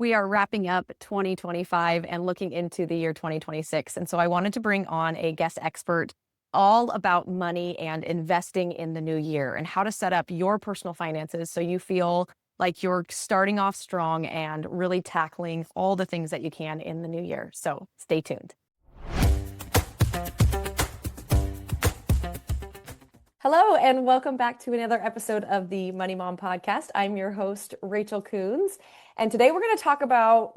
We are wrapping up 2025 and looking into the year 2026. And so I wanted to bring on a guest expert all about money and investing in the new year and how to set up your personal finances so you feel like you're starting off strong and really tackling all the things that you can in the new year. So stay tuned. Hello, and welcome back to another episode of the Money Mom podcast. I'm your host, Rachel Coons. And today we're going to talk about,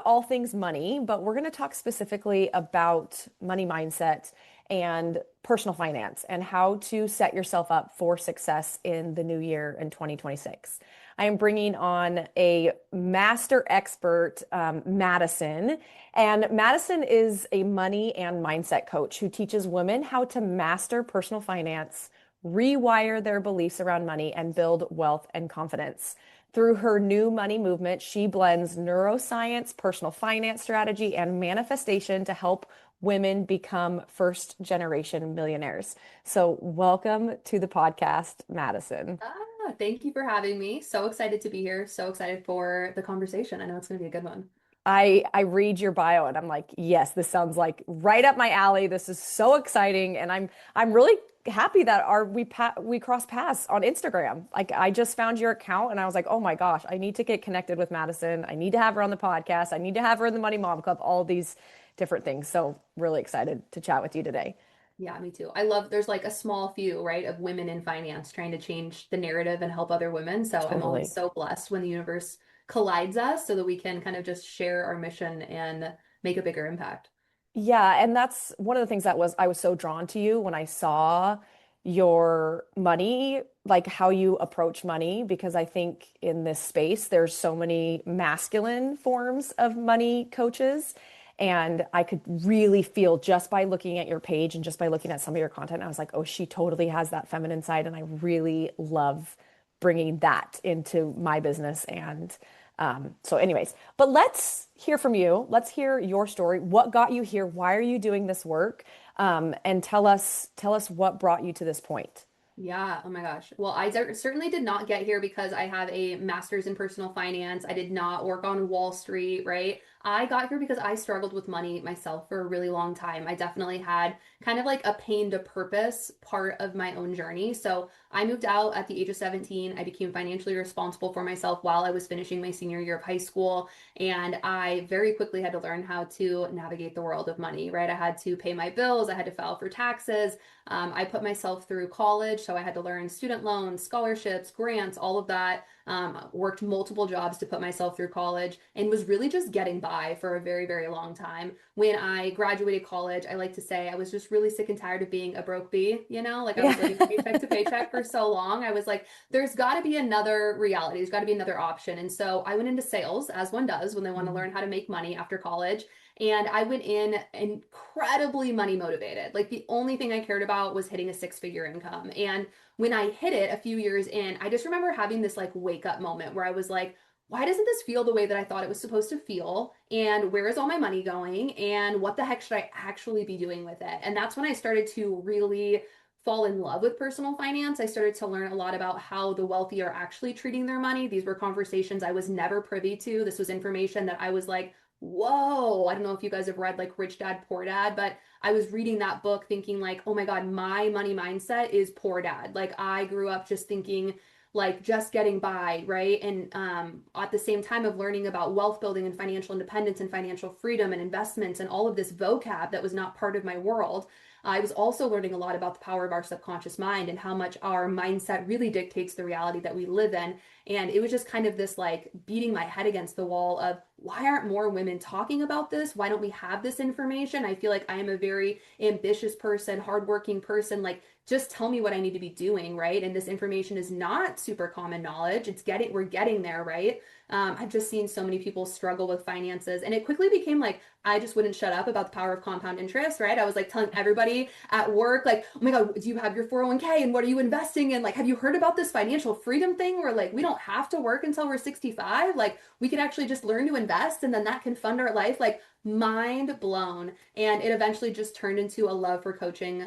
all things money, but we're going to talk specifically about money mindset and personal finance and how to set yourself up for success in the new year in 2026. I am bringing on a master expert, Madison. And Madison is a money and mindset coach who teaches women how to master personal finance, rewire their beliefs around money, and build wealth and confidence. Through her new money movement, she blends neuroscience, personal finance strategy, and manifestation to help women become first generation millionaires. So, welcome to the podcast, Madison. Thank you for having me. So excited to be here. So excited for the conversation. I know it's going to be a good one. I read your bio and I'm like, yes, this sounds like right up my alley. This is so exciting, and I'm really happy that we cross paths on Instagram. Like, I just found your account and I was like, oh my gosh, I need to get connected with Madison. I need to have her on the podcast. I need to have her in the Money Mom Club. All these different things. So really excited to chat with you today. Yeah, me too. I love there's like a small few, right, of women in finance trying to change the narrative and help other women. So I'm always Totally. so blessed when the universe collides us so that we can kind of just share our mission and make a bigger impact. Yeah, and that's one of the things that was I was so drawn to you when I saw your money, like how you approach money, because I think in this space there's so many masculine forms of money coaches. And I could really feel just by looking at your page and just by looking at some of your content, I was like, oh, she totally has that feminine side. And I really love bringing that into my business. And so, anyways, but let's hear from you. Let's hear your story. What got you here? Why are you doing this work? And tell us what brought you to this point. Yeah, oh my gosh. Well, certainly did not get here because I have a master's in personal finance. I did not work on Wall Street, right? I got here because I struggled with money myself for a really long time. I definitely had kind of like a pain to purpose part of my own journey. So I moved out at the age of 17. I became financially responsible for myself while I was finishing my senior year of high school. And I very quickly had to learn how to navigate the world of money, right? I had to pay my bills, I had to file for taxes. I put myself through college, so I had to learn student loans, scholarships, grants, all of that. Worked multiple jobs to put myself through college and was really just getting by for a very, very long time. When I graduated college, I like to say I was just really sick and tired of being a broke bee, like I was living Yeah. paycheck to paycheck for so long. I was like, there's got to be another reality, there's got to be another option. And so I went into sales, as one does when they want to learn how to make money after college. And I went in incredibly money motivated. Like the only thing I cared about was hitting a six-figure income. And when I hit it a few years in, I just remember having this like wake up moment where I was like, why doesn't this feel the way that I thought it was supposed to feel? And where is all my money going? And what the heck should I actually be doing with it? And that's when I started to really fall in love with personal finance. I started to learn a lot about how the wealthy are actually treating their money. These were conversations I was never privy to. This was information that I was like, whoa, I don't know if you guys have read like Rich Dad, Poor Dad, but I was reading that book thinking like, oh my God, my money mindset is poor dad. Like I grew up just thinking like just getting by, right? And at the same time of learning about wealth building and financial independence and financial freedom and investments and all of this vocab that was not part of my world, I was also learning a lot about the power of our subconscious mind and how much our mindset really dictates the reality that we live in. And it was just kind of this like beating my head against the wall of why aren't more women talking about this? Why don't we have this information? I feel like I am a very ambitious person, hardworking person. Like, just tell me what I need to be doing, right? And this information is not super common knowledge. We're getting there, right? I've just seen so many people struggle with finances, and it quickly became like I just wouldn't shut up about the power of compound interest, right? I was like telling everybody at work, like, oh my God, do you have your 401k and what are you investing in? Like, have you heard about this financial freedom thing where like we don't have to work until we're 65? Like, we can actually just learn to invest and then that can fund our life. Like, mind blown. And it eventually just turned into a love for coaching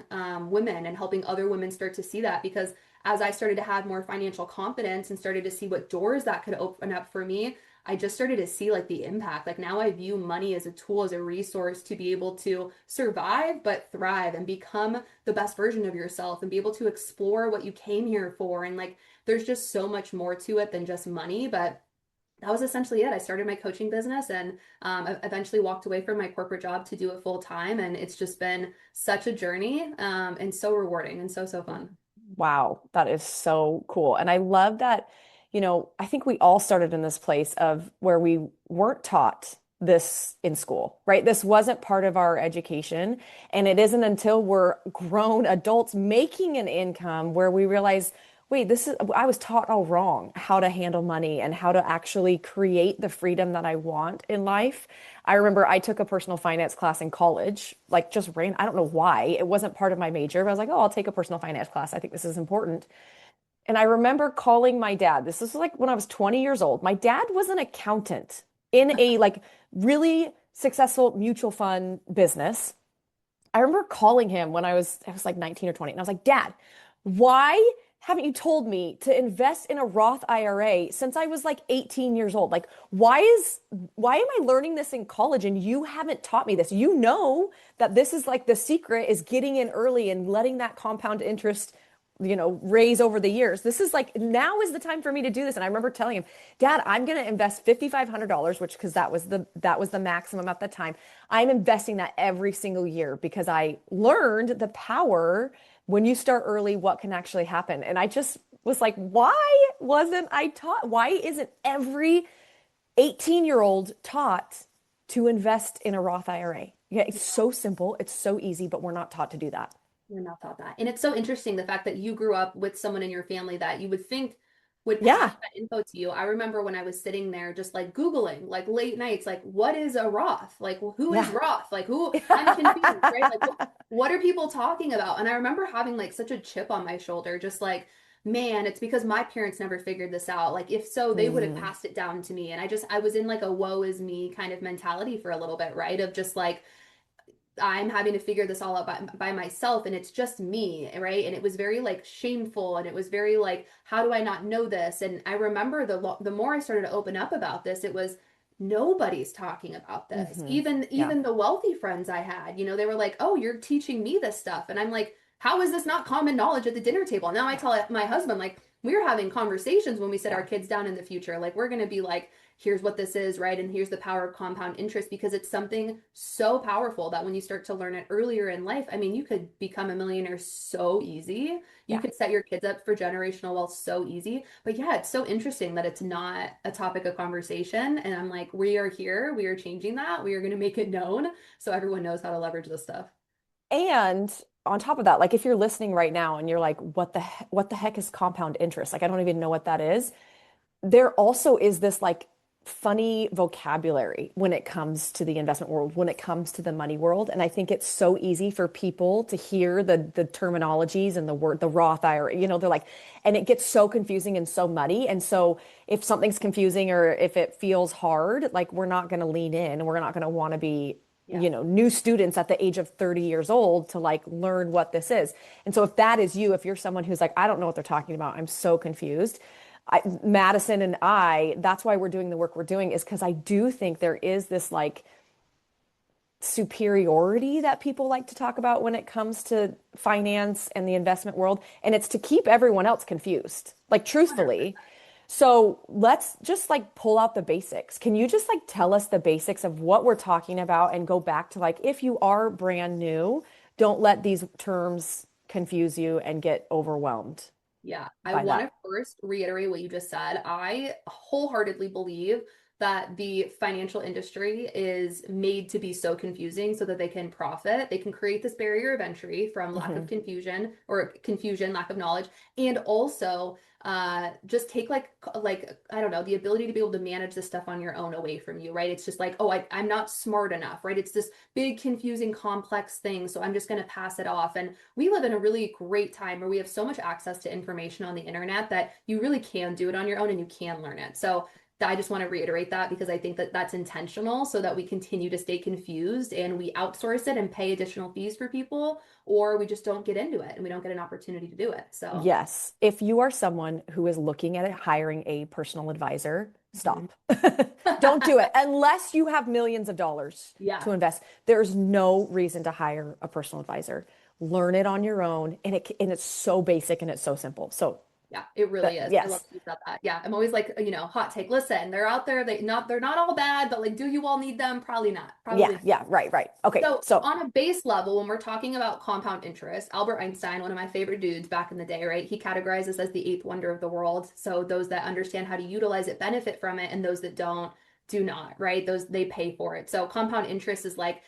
women and helping other women start to see that because as I started to have more financial confidence and started to see what doors that could open up for me, I just started to see like the impact. Like now I view money as a tool, as a resource to be able to survive, but thrive and become the best version of yourself and be able to explore what you came here for. And like, there's just so much more to it than just money. But that was essentially it. I started my coaching business and eventually walked away from my corporate job to do it full time. And it's just been such a journey and so rewarding and so, so fun. Wow, that is so cool. And I love that, I think we all started in this place of where we weren't taught this in school, right? This wasn't part of our education. And it isn't until we're grown adults making an income where we realize, wait, I was taught all wrong how to handle money and how to actually create the freedom that I want in life. I remember I took a personal finance class in college, like just ran, I don't know why. It wasn't part of my major, but I was like, oh, I'll take a personal finance class. I think this is important. And I remember calling my dad. This was like when I was 20 years old. My dad was an accountant in a like really successful mutual fund business. I remember calling him when I was like 19 or 20, and I was like, Dad, why haven't you told me to invest in a Roth IRA since I was like 18 years old? Like, why am I learning this in college and you haven't taught me this? You know that this is like the secret is getting in early and letting that compound interest raise over the years. This is like now is the time for me to do this. And I remember telling him, Dad, I'm going to invest $5,500, which because that was the maximum at the time. I'm investing that every single year because I learned the power when you start early, what can actually happen. And I just was like, why wasn't I taught? Why isn't every 18-year-old taught to invest in a Roth IRA? Yeah, it's so simple, it's so easy, but we're not taught to do that. You're not taught that. And it's so interesting the fact that you grew up with someone in your family that you would think would pass Yeah. that info to you. I remember when I was sitting there just like Googling, like late nights, like what is a Roth? Like who is Yeah. Roth? Like who I'm confused, right? Like what are people talking about? And I remember having like such a chip on my shoulder, just like, man, it's because my parents never figured this out. Like if so, they would have Mm, passed it down to me. And I was in like a woe is me kind of mentality for a little bit, right? Of just like I'm having to figure this all out by myself and it's just me, right? And it was very like shameful and it was very like, how do I not know this? And I remember the more I started to open up about this, it was nobody's talking about this. hmm. Yeah. Even the wealthy friends I had, they were like, "Oh, you're teaching me this stuff." And I'm like, "How is this not common knowledge at the dinner table?" Now I tell my husband like, we're having conversations when we sit our Yeah. kids down in the future. Like we're going to be like, here's what this is, right? And here's the power of compound interest because it's something so powerful that when you start to learn it earlier in life, I mean, you could become a millionaire so easy. You Yeah. could set your kids up for generational wealth so easy. But yeah, it's so interesting that it's not a topic of conversation. And I'm like, we are here, we are changing that, we are going to make it known so everyone knows how to leverage this stuff. And on top of that, like if you're listening right now and you're like, what the heck is compound interest? Like I don't even know what that is. There also is this like funny vocabulary when it comes to the investment world, when it comes to the money world. And I think it's so easy for people to hear the terminologies and the word, the Roth IRA, they're like, and it gets so confusing and so muddy. And so if something's confusing or if it feels hard, like we're not going to lean in and we're not going to want to be Yeah. new students at the age of 30 years old to like learn what this is. And so if that is you, if you're someone who's like, I don't know what they're talking about, I'm so confused. Madison and that's why we're doing the work we're doing is because I do think there is this like superiority that people like to talk about when it comes to finance and the investment world. And it's to keep everyone else confused, like truthfully. So let's just like pull out the basics. Can you just like tell us the basics of what we're talking about and go back to like, if you are brand new, don't let these terms confuse you and get overwhelmed Yeah, I by want to that. first reiterate what you just said. I wholeheartedly believe that the financial industry is made to be so confusing so that they can profit. They can create this barrier of entry from lack of Hmm. confusion or confusion, lack of knowledge, and also just take like I don't know, the ability to be able to manage this stuff on your own away from you, right? It's just like, oh, I'm not smart enough, right? It's this big, confusing, complex thing, so I'm just going to pass it off. And we live in a really great time where we have so much access to information on the internet that you really can do it on your own and you can learn it. So I just want to reiterate that because I think that that's intentional so that we continue to stay confused and we outsource it and pay additional fees for people, or we just don't get into it and we don't get an opportunity to do it. So, Yes. If you are someone who is looking at hiring a personal advisor, Mhm. stop. Don't do it unless you have millions of dollars Yeah. to invest. There's no reason to hire a personal advisor. Learn it on your own, and it's so basic and it's so simple. So Yeah, it really is. I love yes. that you said that. Yeah, I'm always like, hot take. Listen, they're out there. They're not all bad, but like, do you all need them? Probably not. Yeah, Probably not. yeah, right, right. Okay. So So, on a base level, when we're talking about compound interest, Albert Einstein, one of my favorite dudes back in the day, right? He categorized this as the eighth wonder of the world. So those that understand how to utilize it benefit from it, and those that don't do not, right? Those they pay for it. So compound interest is like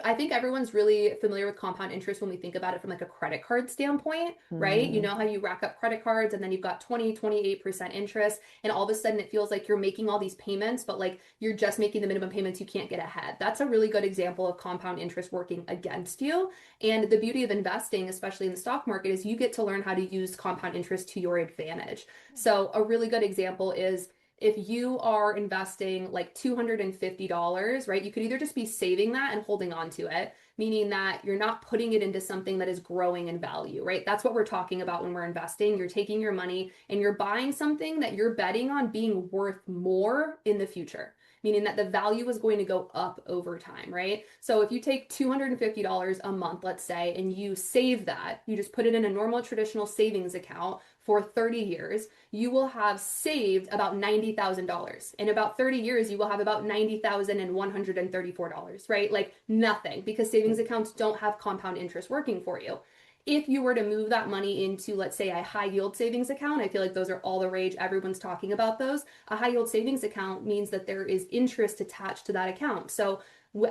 I think everyone's really familiar with compound interest when we think about it from like a credit card standpoint, right? You mm, know how you rack up credit cards and then you've got 28% interest, and all of a sudden it feels like you're making all these payments, but like you're just making the minimum payments, you can't get ahead. That's a really good example of compound interest working against you. And the beauty of investing, especially in the stock market, is you get to learn how to use compound interest to your advantage. So a really good example is if you are investing like $250, right? You could either just be saving that and holding on to it, meaning that you're not putting it into something that is growing in value, right? That's what we're talking about when we're investing. You're taking your money and you're buying something that you're betting on being worth more in the future, meaning that the value is going to go up over time, right? So if you take $250 a month, let's say, and you save that, you just put it in a normal traditional savings account for 30 years, you will have saved about $90,000. In about 30 years, you will have about $90,134, right? Like nothing, because savings accounts don't have compound interest working for you. If you were to move that money into, let's say, a high yield savings account, I feel like those are all the rage. Everyone's talking about those. A high yield savings account means that there is interest attached to that account. So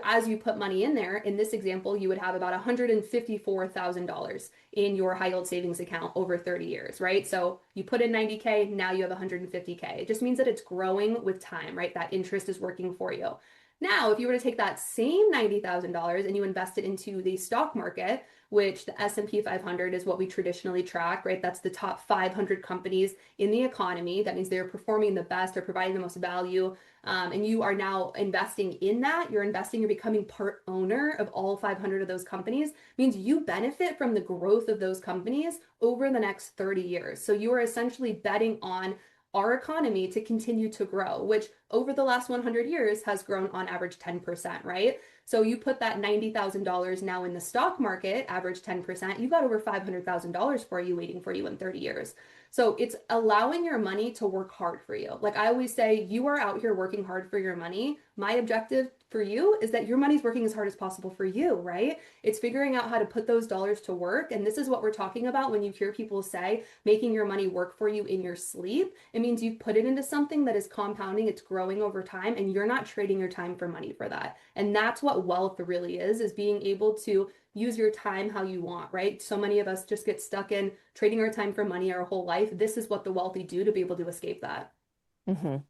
as you put money in there, in this example, you would have about $154,000 in your high yield savings account over 30 years, right? So you put in 90K, now you have 150K. It just means that it's growing with time, right? That interest is working for you. Now, if you were to take that same $90,000 and you invest it into the stock market, which the S&P 500 is what we traditionally track, right? That's the top 500 companies in the economy. That means they're performing the best, they're providing the most value, and you are now investing in that. You're investing, you're becoming part owner of all 500 of those companies, means you benefit from the growth of those companies over the next 30 years. So you are essentially betting on our economy to continue to grow, which over the last 100 years has grown on average 10%, right? So you put that $90,000 now in the stock market, average 10%, you got over $500,000 for you waiting for you in 30 years. So it's allowing your money to work hard for you. Like I always say, you are out here working hard for your money. My objective for you is that your money's working as hard as possible for you, right? It's figuring out how to put those dollars to work. And this is what we're talking about when you hear people say making your money work for you in your sleep. It means you put it into something that is compounding, it's growing over time, and you're not trading your time for money for that. And that's what wealth really is being able to use your time how you want, right? So many of us just get stuck in trading our time for money our whole life. This is what the wealthy do to be able to escape that.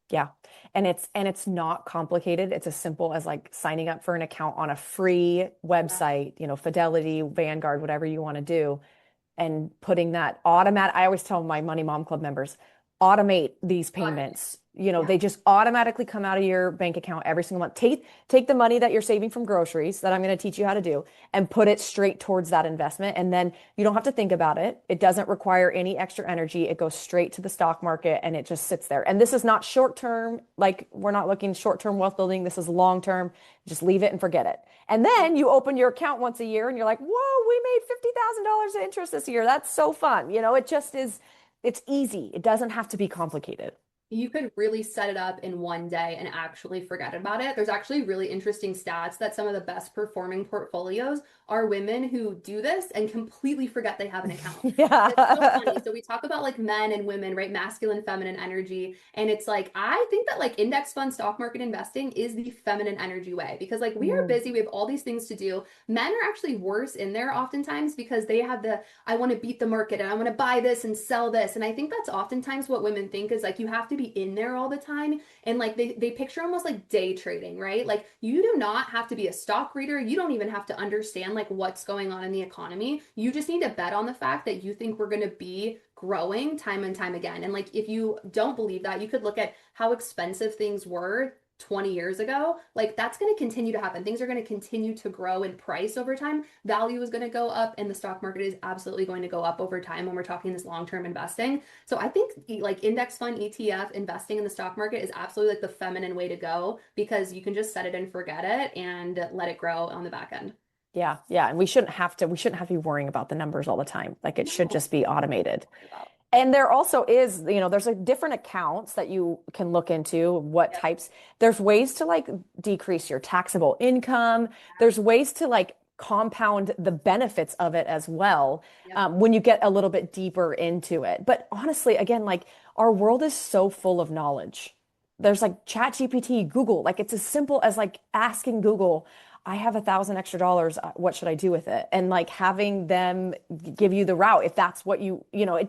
yeah. And it's not complicated. It's as simple as like signing up for an account on a free Yeah. website, Fidelity, Vanguard, whatever you want to do, and putting that automatic. I always tell my Money Mom Club members, automate these Automate. payments. Yeah. They just automatically come out of your bank account every single month. Take the money that you're saving from groceries that I'm going to teach you how to do and put it straight towards that investment. And then you don't have to think about it. It doesn't require any extra energy. It goes straight to the stock market and it just sits there. And this is not short term, like we're not looking short term wealth building. This is long term. Just leave it and forget it. And then you open your account once a year and you're like, whoa, we made $50,000 in interest this year. That's so fun. It just is, it's easy. It doesn't have to be complicated. You could really set it up in one day and actually forget about it. There's actually really interesting stats that some of the best performing portfolios are women who do this and completely forget they have an account. It's so funny. Yeah. So we talk about like men and women, right? Masculine, feminine energy. And it's like, I think that like index fund stock market investing is the feminine energy way because like we are Mm, busy. We have all these things to do. Men are actually worse in there oftentimes because they have I want to beat the market and I want to buy this and sell this. And I think that's oftentimes what women think is like you have to be in there all the time. And like they picture almost like day trading, right? Like you do not have to be a stock reader. You don't even have to understand like what's going on in the economy. You just need to bet on the fact that you think we're going to be growing time and time again. And like if you don't believe that, you could look at how expensive things were 20 years ago, like that's going to continue to happen. Things are going to continue to grow in price over time. Value is going to go up, and the stock market is absolutely going to go up over time when we're talking this long-term investing. So I think like index fund, ETF, investing in the stock market is absolutely like the feminine way to go because you can just set it and forget it and let it grow on the back end. Yeah, yeah. And we shouldn't have to be worrying about the numbers all the time. Like it should No, just be automated. about. And there also is, there's like different accounts that you can look into, what Yep. types. There's ways to like decrease your taxable income. There's ways to like compound the benefits of it as well, Yep. when you get a little bit deeper into it. But honestly, again, like our world is so full of knowledge. There's like ChatGPT, Google, like it's as simple as like asking Google, I have 1,000 extra dollars. What should I do with it? And like having them give you the route if that's what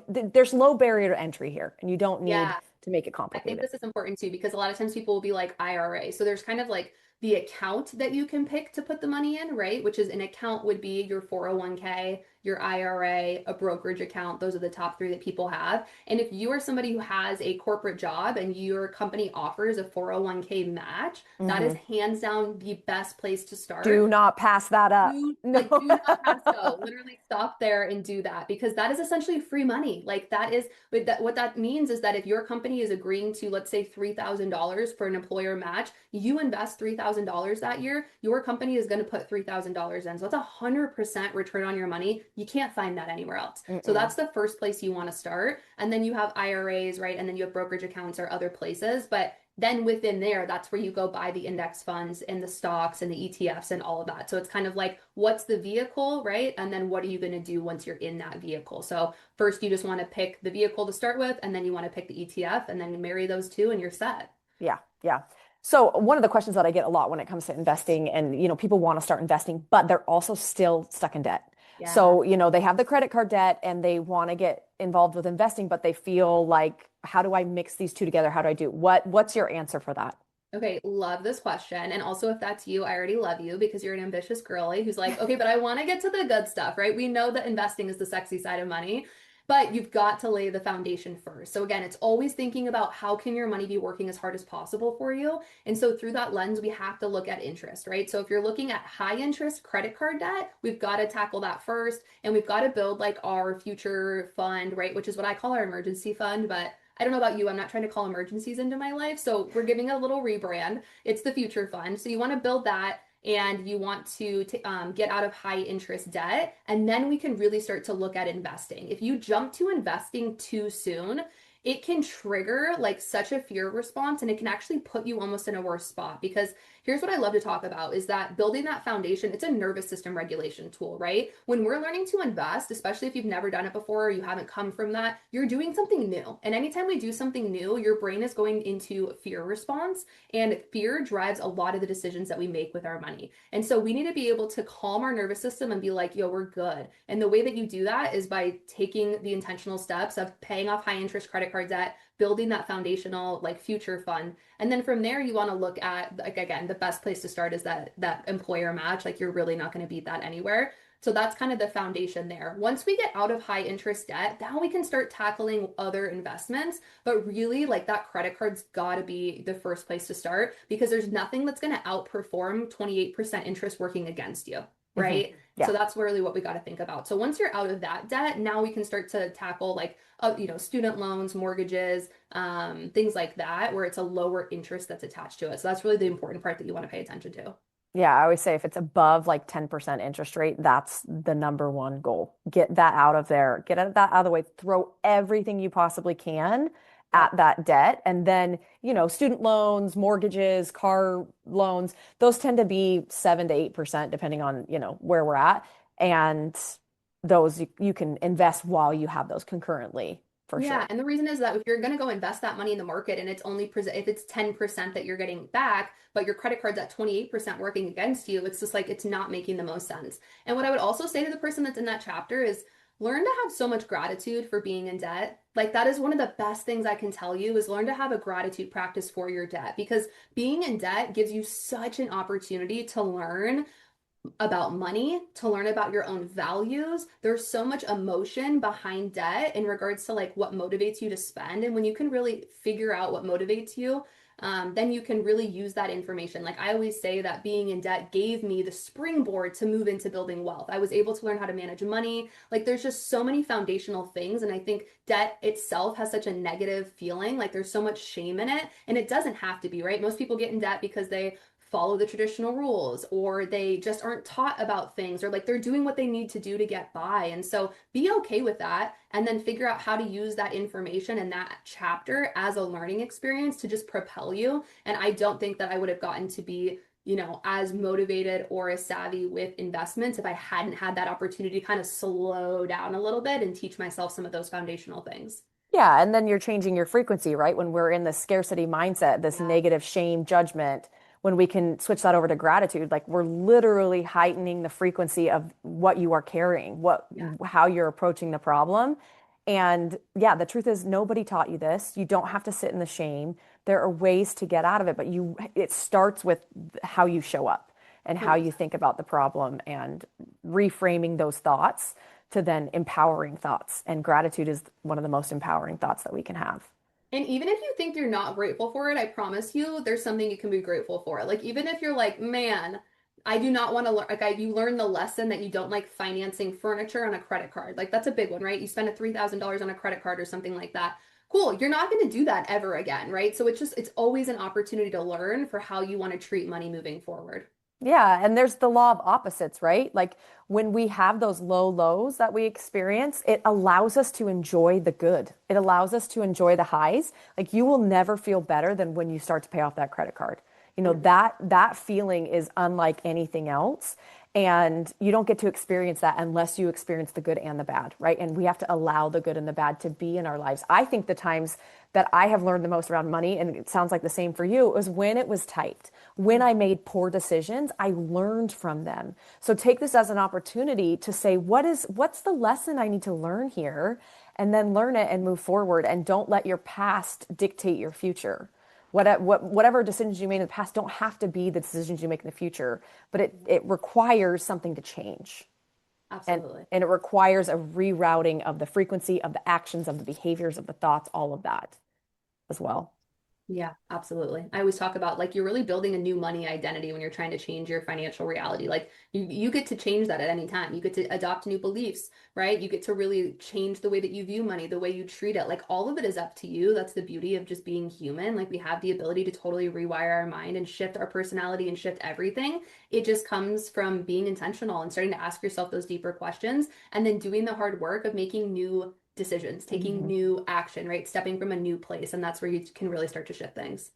there's low barrier to entry here, and you don't need Yeah. to make it I think complicated. this is important too because a lot of times people will be like IRA. So there's kind of like the account that you can pick to put the money in, right? Which is an account would be your 401k, your IRA, a brokerage account. Those are the top three that people have. And if you are somebody who has a corporate job and your company offers a 401k match, that is Hmm. hands down the best place to start. Do not pass that up. Do No. not pass go. Literally stop there and do that because that is essentially free money. Like that is but that what that means is that if your company is agreeing to, let's say, $3,000 for an employer match, you invest $3,000 that year, your company is going to put $3,000 in. So that's 100% return on your money. You can't find that anywhere else. So Mm-mm. that's the first place you want to start. And then you have IRAs, right? And then you have brokerage accounts or other places. But then within there, that's where you go buy the index funds and the stocks and the ETFs and all of that. So it's kind of like, what's the vehicle, right? And then what are you going to do once you're in that vehicle? So first, you just want to pick the vehicle to start with, and then you want to pick the ETF, and then marry those two, and you're set. Yeah, yeah. So one of the questions that I get a lot when it comes to investing, and people want to start investing, but they're also still stuck in debt. Yeah. So, they have the credit card debt and they want to get involved with investing, but they feel like, how do I mix these two together? How do I do? What's your answer for that? Okay, love this question. And also, if that's you, I already love you because you're an ambitious girly who's like, okay, but I want to get to the good stuff, right? We know that investing is the sexy side of money, but you've got to lay the foundation first. So again, it's always thinking about how can your money be working as hard as possible for you. And so through that lens, we have to look at interest, right? So if you're looking at high interest credit card debt, we've got to tackle that first. And we've got to build like our future fund, right? Which is what I call our emergency fund, but I don't know about you. I'm not trying to call emergencies into my life. So we're giving a little rebrand. It's the future fund. So you want to build that and you want to get out of high interest debt. And then we can really start to look at investing. If you jump to investing too soon, it can trigger like such a fear response and it can actually put you almost in a worse spot because here's what I love to talk about is that building that foundation, it's a nervous system regulation tool, right? When we're learning to invest, especially if you've never done it before or you haven't come from that, you're doing something new. And anytime we do something new, your brain is going into fear response and fear drives a lot of the decisions that we make with our money. And so we need to be able to calm our nervous system and be like, yo, we're good. And the way that you do that is by taking the intentional steps of paying off high interest credit card debt, building that foundational like future fund. And then from there, you want to look at like again, the best place to start is that employer match. Like you're really not going to beat that anywhere. So that's kind of the foundation there. Once we get out of high interest debt, now we can start tackling other investments. But really, like that credit card's got to be the first place to start because there's nothing that's going to outperform 28% interest working against you, Hmm. right? So Yeah. that's really what we got to think about. So once you're out of that debt, now we can start to tackle like, student loans, mortgages, things like that, where it's a lower interest that's attached to it. So that's really the important part that you want to pay attention to. Yeah, I always say if it's above like 10% interest rate, that's the number one goal. Get that out of there. Get that out of the way. Throw everything you possibly can Yep. at that debt. And then, student loans, mortgages, car loans, those tend to be 7 to 8% depending on, where we're at. And those you can invest while you have those concurrently for Yeah, sure. and the reason is that if you're going to go invest that money in the market and it's only if it's 10% that you're getting back, but your credit card's at 28% working against you, it's just like it's not making the most sense. And what I would also say to the person that's in that chapter is learn to have so much gratitude for being in debt. Like that is one of the best things I can tell you is learn to have a gratitude practice for your debt because being in debt gives you such an opportunity to learn about money, to learn about your own values. There's so much emotion behind debt in regards to like what motivates you to spend. And when you can really figure out what motivates you, then you can really use that information. Like I always say that being in debt gave me the springboard to move into building wealth. I was able to learn how to manage money. Like there's just so many foundational things. And I think debt itself has such a negative feeling. Like there's so much shame in it. And it doesn't have to be, right? Most people get in debt because they follow the traditional rules or they just aren't taught about things or like they're doing what they need to do to get by. And so be okay with that and then figure out how to use that information and that chapter as a learning experience to just propel you. And I don't think that I would have gotten to be, as motivated or as savvy with investments if I hadn't had that opportunity to kind of slow down a little bit and teach myself some of those foundational things. Yeah, and then you're changing your frequency, right? When we're in the scarcity mindset, this Yeah. negative shame, judgment, when we can switch that over to gratitude, like we're literally heightening the frequency of what you are carrying, Yeah. how you're approaching the problem. And yeah, the truth is nobody taught you this. You don't have to sit in the shame. There are ways to get out of it, but it starts with how you show up and how you 100%. think about the problem and reframing those thoughts to then empowering thoughts. And gratitude is one of the most empowering thoughts that we can have. And even if you think you're not grateful for it, I promise you, there's something you can be grateful for. Like even if you're like, man, I do not want to learn, like you learn the lesson that you don't like financing furniture on a credit card. Like that's a big one, right? You spend a $3,000 on a credit card or something like that. Cool. You're not going to do that ever again, right? So it's always an opportunity to learn for how you want to treat money moving forward. Yeah, and there's the law of opposites, right? Like when we have those low lows that we experience, it allows us to enjoy the good. It allows us to enjoy the highs. Like you will never feel better than when you start to pay off that credit card. That feeling is unlike anything else. And you don't get to experience that unless you experience the good and the bad, right? And we have to allow the good and the bad to be in our lives. I think the times that I have learned the most around money, and it sounds like the same for you, was when it was tight. When I made poor decisions, I learned from them. So take this as an opportunity to say, what's the lesson I need to learn here? And then learn it and move forward. And don't let your past dictate your future. Whatever decisions you made in the past don't have to be the decisions you make in the future, but it requires something to change. And, Absolutely. and it requires a rerouting of the frequency, of the actions, of the behaviors, of the thoughts, all of that as well. Yeah, absolutely. I always talk about like you're really building a new money identity when you're trying to change your financial reality. Like you get to change that at any time. You get to adopt new beliefs, right? You get to really change the way that you view money, the way you treat it. Like all of it is up to you. That's the beauty of just being human. Like we have the ability to totally rewire our mind and shift our personality and shift everything. It just comes from being intentional and starting to ask yourself those deeper questions and then doing the hard work of making new decisions, taking Mhm. new action, right? Stepping from a new place. And that's where you can really start to shift things.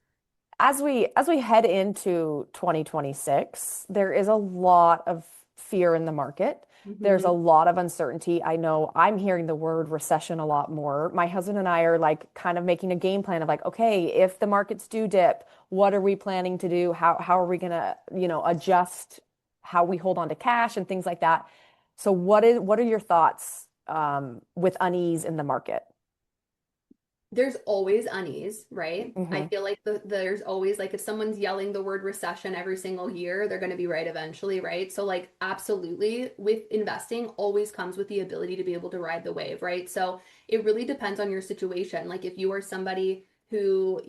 As we head into 2026, there is a lot of fear in the market. There's a Hmm. lot of uncertainty. I know I'm hearing the word recession a lot more. My husband and I are like kind of making a game plan of like, okay, if the markets do dip, what are we planning to do? How are we gonna, adjust how we hold on to cash and things like that. So what are your thoughts with unease in the market? There's always unease, right? I Hmm. feel like there's always like if someone's yelling the word recession every single year, they're going to be right eventually, right? So like absolutely with investing always comes with the ability to be able to ride the wave, right? So it really depends on your situation. Like if you are somebody who,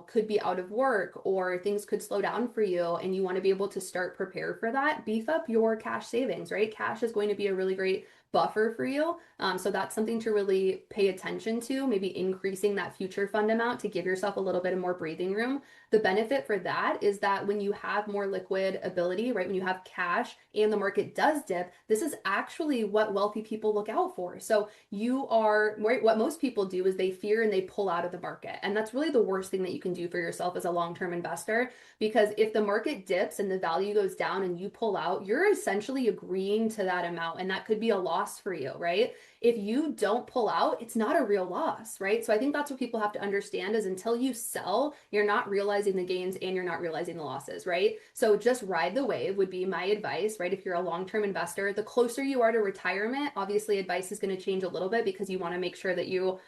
could be out of work or things could slow down for you and you want to be able to start prepare for that, beef up your cash savings, right? Cash is going to be a really great buffer for you. So that's something to really pay attention to, maybe increasing that future fund amount to give yourself a little bit of more breathing room. The benefit for that is that when you have more liquid ability, right, when you have cash and the market does dip, this is actually what wealthy people look out for. So you are, right, what most people do is they fear and they pull out of the market. And that's really the worst thing that you can do for yourself as a long-term investor. Because if the market dips and the value goes down and you pull out, you're essentially agreeing to that amount. And that could be a loss for you, right? If you don't pull out, it's not a real loss, right? So I think that's what people have to understand is until you sell, you're not realizing the gains and you're not realizing the losses, right? So just ride the wave would be my advice, right? If you're a long-term investor, the closer you are to retirement, obviously advice is going to change a little bit because you want to make sure that you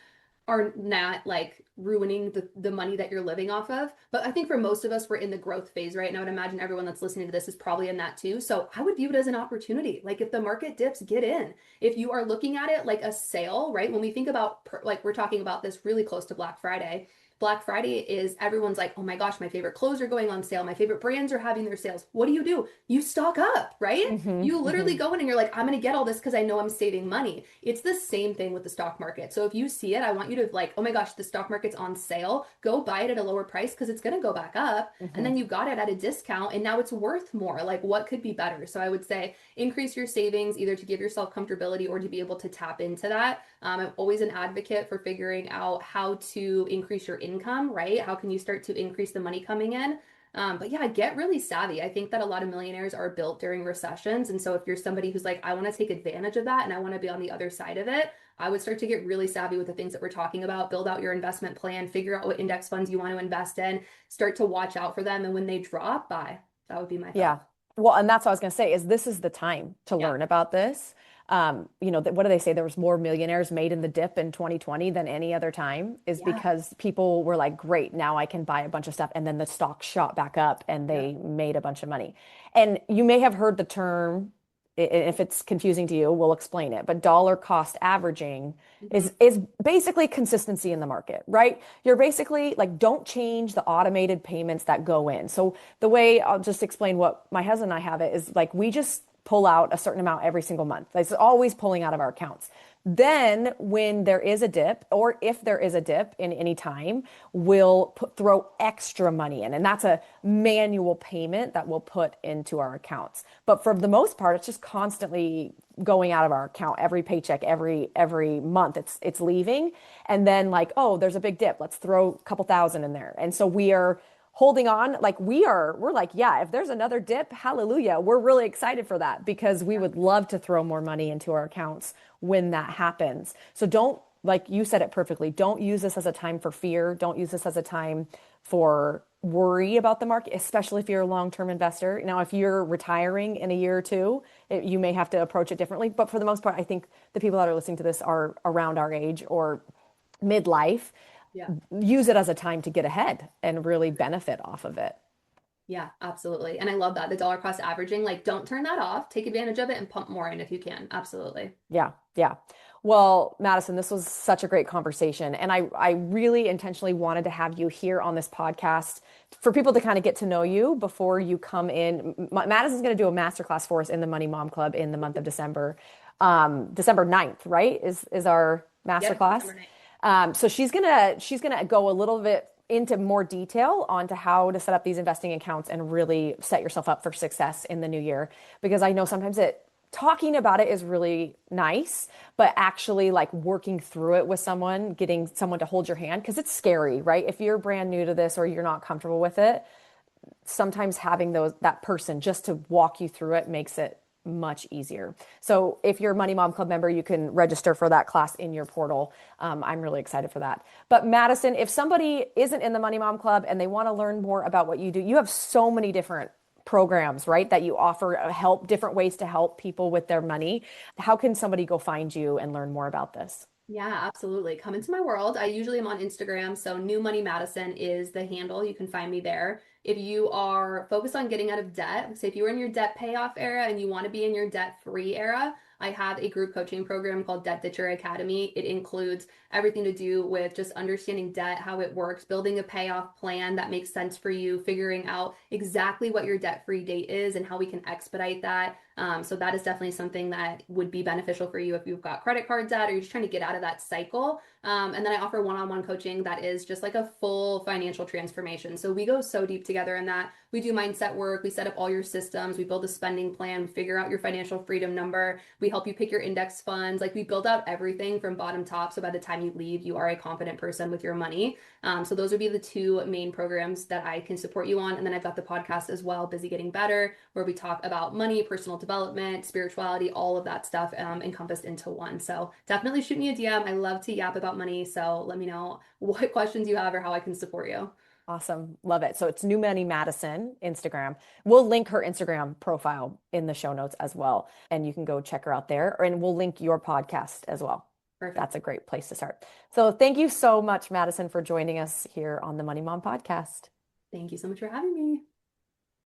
are not like ruining the money that you're living off of. But I think for most of us, we're in the growth phase, right? And I would imagine everyone that's listening to this is probably in that too. So I would view it as an opportunity. Like if the market dips, get in. If you are looking at it like a sale, right? When we think about like we're talking about this really close to Black Friday. Black Friday is everyone's like, oh my gosh, my favorite clothes are going on sale. My favorite brands are having their sales. What do? You stock up, right? You literally go in and you're like, I'm going to get all this because I know I'm saving money. It's the same thing with the stock market. So if you see it, I want you to like, oh my gosh, the stock market's on sale. Go buy it at a lower price because it's going to go back up. And then you got it at a discount and now it's worth more. Like, what could be better? So I would say increase your savings either to give yourself comfortability or to be able to tap into that. I'm always an advocate for figuring out how to increase your income, right? How can you start to increase the money coming in? But yeah, get really savvy. I think that a lot of millionaires are built during recessions. And so if you're somebody who's like, I want to take advantage of that and I want to be on the other side of it, I would start to get really savvy with the things that we're talking about. Build out your investment plan, figure out what index funds you want to invest in, start to watch out for them. And when they drop, buy. That would be my Yeah. thought. Well, and that's what I was going to say is this is the time to Yeah. learn about this. What do they say? There was more millionaires made in the dip in 2020 than any other time is Yeah. because people were like, great, now I can buy a bunch of stuff. And then the stock shot back up and Yep. they made a bunch of money. And you may have heard the term, if it's confusing to you, we'll explain it. But dollar cost averaging Mhm. is basically consistency in the market, right? You're basically like, don't change the automated payments that go in. So the way I'll just explain what my husband and I have it is like we just pull out a certain amount every single month. It's always pulling out of our accounts. Then when there is a dip, or if there is a dip in any time, throw extra money in. And that's a manual payment that we'll put into our accounts. But for the most part, it's just constantly going out of our account every paycheck, every month it's leaving. And then like, oh, there's a big dip. Let's throw a couple thousand in there. And so we are holding on like we're like, yeah, if there's another dip, hallelujah, we're really excited for that because we would love to throw more money into our accounts when that happens. So don't, like you said it perfectly, don't use this as a time for fear, don't use this as a time for worry about the market, especially if you're a long-term investor. Now if you're retiring in a year or two, you may have to approach it differently, but for the most part I think the people that are listening to this are around our age or midlife. Yeah. Use it as a time to get ahead and really benefit off of it. Yeah, absolutely. And I love that. The dollar cost averaging, like, don't turn that off. Take advantage of it and pump more in if you can. Absolutely. Yeah, yeah. Well, Madison, this was such a great conversation. And I really intentionally wanted to have you here on this podcast for people to kind of get to know you before you come in. Madison's going to do a masterclass for us in the Money Mom Club in the month of December. December 9th, right? Is our Yep, masterclass. December 9th. So she's gonna go a little bit into more detail onto how to set up these investing accounts and really set yourself up for success in the new year. Because I know sometimes talking about it is really nice, but actually like working through it with someone, getting someone to hold your hand, because it's scary, right? If you're brand new to this or you're not comfortable with it, sometimes having that person just to walk you through it makes it much easier. So if you're a Money Mom Club member, you can register for that class in your portal. I'm really excited for that. But Madison, if somebody isn't in the Money Mom Club and they want to learn more about what you do, you have so many different programs, right? That you offer different ways to help people with their money. How can somebody go find you and learn more about this? Yeah, absolutely. Come into my world. I usually am on Instagram, so New Money Madison is the handle. You can find me there. If you are focused on getting out of debt, say if you're in your debt payoff era and you want to be in your debt-free era, I have a group coaching program called Debt Ditcher Academy. It includes everything to do with just understanding debt, how it works, building a payoff plan that makes sense for you, figuring out exactly what your debt-free date is and how we can expedite that. So that is definitely something that would be beneficial for you if you've got credit card debt or you're just trying to get out of that cycle. And then I offer one-on-one coaching that is just like a full financial transformation. So we go so deep together in that. We do mindset work. We set up all your systems. We build a spending plan. We figure out your financial freedom number. We help you pick your index funds. Like we build out everything from bottom top. So by the time you leave, you are a confident person with your money. So those would be the two main programs that I can support you on. And then I've got the podcast as well, Busy Getting Better, where we talk about money, personal development, spirituality, all of that stuff encompassed into one. So definitely shoot me a DM. I love to yap about money. So let me know what questions you have or how I can support you. Awesome. Love it. So it's New Money Madison Instagram. We'll link her Instagram profile in the show notes as well. And you can go check her out there. And we'll link your podcast as well. Perfect. That's a great place to start. So thank you so much, Madison, for joining us here on the Money Mom podcast. Thank you so much for having me.